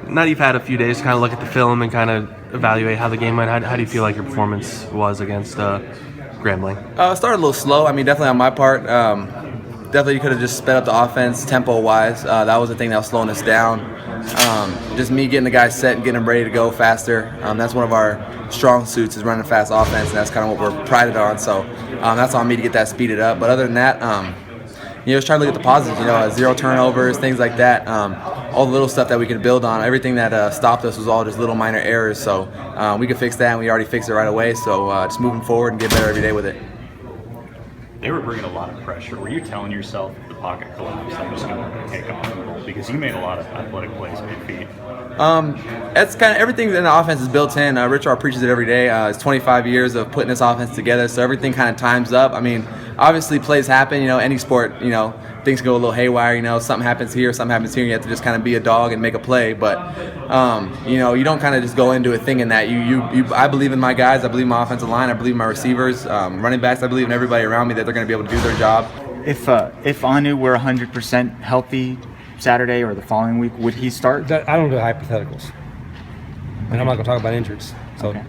Now you've had a few days to kind of look at the film and kind of evaluate how the game went. How do you feel like your performance was against Grambling? It started a little slow. I mean, definitely on my part. Definitely you could have just sped up the offense tempo-wise. That was the thing that was slowing us down. Just me getting the guys set and getting them ready to go faster. That's one of our strong suits is running a fast offense, and that's kind of what we're prided on. So that's on me to get that speeded up. But other than that, just trying to look at the positives. 0 turnovers, things like that. All the little stuff that we could build on. Everything that stopped us was all just little minor errors. So we could fix that, and we already fixed it right away. So just moving forward and get better every day with it. They were bringing a lot of pressure. Were you telling yourself if the pocket collapsed, I'm just going to take off the ball? Because you made a lot of athletic plays with your feet. That's kind of everything in the offense is built in. RichRod preaches it every day. It's 25 years of putting this offense together, so everything kind of times up. I mean, obviously plays happen. Any sport, things go a little haywire. Something happens here, something happens here. You have to just kind of be a dog and make a play. But you don't kind of just go into it thinking that I believe in my guys. I believe in my offensive line. I believe in my receivers, running backs. I believe in everybody around me that they're going to be able to do their job. If Anu were 100% healthy Saturday or the following week, would he start? I don't do hypotheticals, and I'm not going to talk about injuries. So Okay.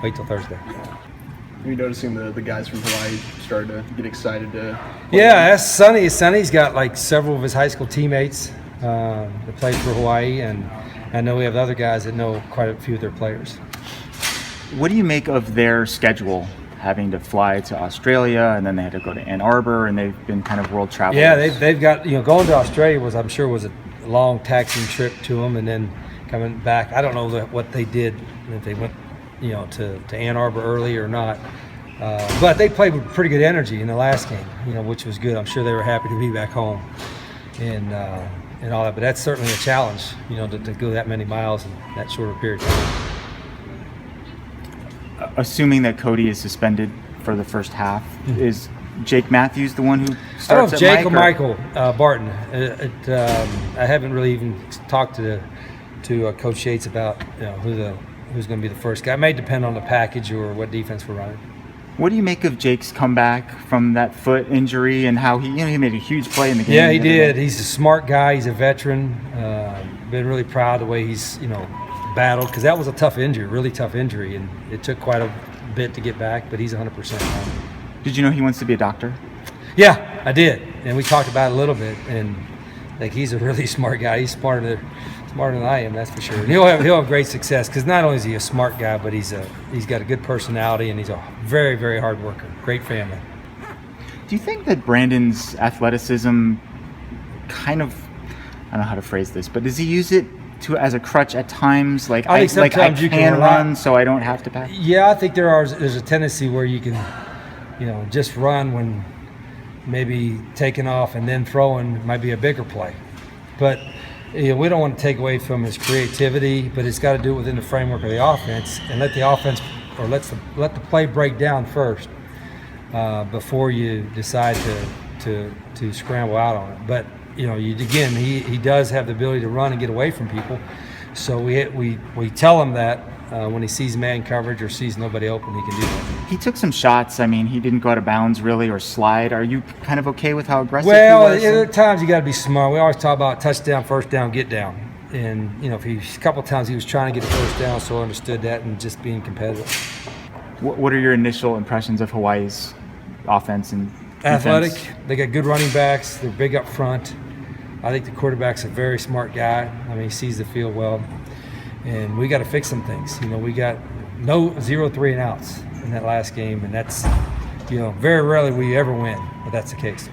Wait till Thursday. Are you noticing the guys from Hawaii started to get excited to play? Yeah, that's Sonny. Sonny's got like several of his high school teammates that played for Hawaii, and I know we have other guys that know quite a few of their players. What do you make of their schedule, having to fly to Australia and then they had to go to Ann Arbor, and they've been kind of world travelers? Yeah, they've got, going to Australia was a long taxing trip to them, and then coming back. I don't know what they did, if they went to Ann Arbor early or not. But they played with pretty good energy in the last game, which was good. I'm sure they were happy to be back home and all that. But that's certainly a challenge, to go that many miles in that short of period of time. Assuming that Cody is suspended for the first half, is Jake Matthews the one who starts I don't know if Jake Mike, or Michael Barton. I haven't really even talked to Coach Yates about who's going to be the first guy. It may depend on the package or what defense we're running. What do you make of Jake's comeback from that foot injury and how he made a huge play in the game? Yeah, he did. He's a smart guy. He's a veteran. Been really proud of the way he's battled, because that was a tough injury, really tough injury, and it took quite a bit to get back. But he's 100% now. Did you know he wants to be a doctor? Yeah, I did, and we talked about it a little bit. And he's a really smart guy. He's smarter than I am, that's for sure. And he'll have great success, because not only is he a smart guy, but he's got a good personality, and he's a very, very hard worker. Great family. Do you think that Brandon's athleticism kind of, I don't know how to phrase this, but does he use it as a crutch at times? I can run, so I don't have to pass? Yeah, I think there's a tendency where you can, just run when maybe taking off and then throwing might be a bigger play. But we don't want to take away from his creativity, but it's got to do it within the framework of the offense, and let the offense, or let the play break down first before you decide to scramble out on it. But he does have the ability to run and get away from people, so we tell him that when he sees man coverage or sees nobody open, he can do that. He took some shots. I mean, he didn't go out of bounds really or slide. Are you kind of okay with how aggressive he was? Well, at times you got to be smart. We always talk about touchdown, first down, get down. And, a couple times he was trying to get a first down, so I understood that, and just being competitive. What are your initial impressions of Hawaii's offense and defense? Athletic. They got good running backs. They're big up front. I think the quarterback's a very smart guy. I mean, he sees the field well. And we got to fix some things. We got 0 3 and outs in that last game, and that's, very rarely we ever win, but that's the case.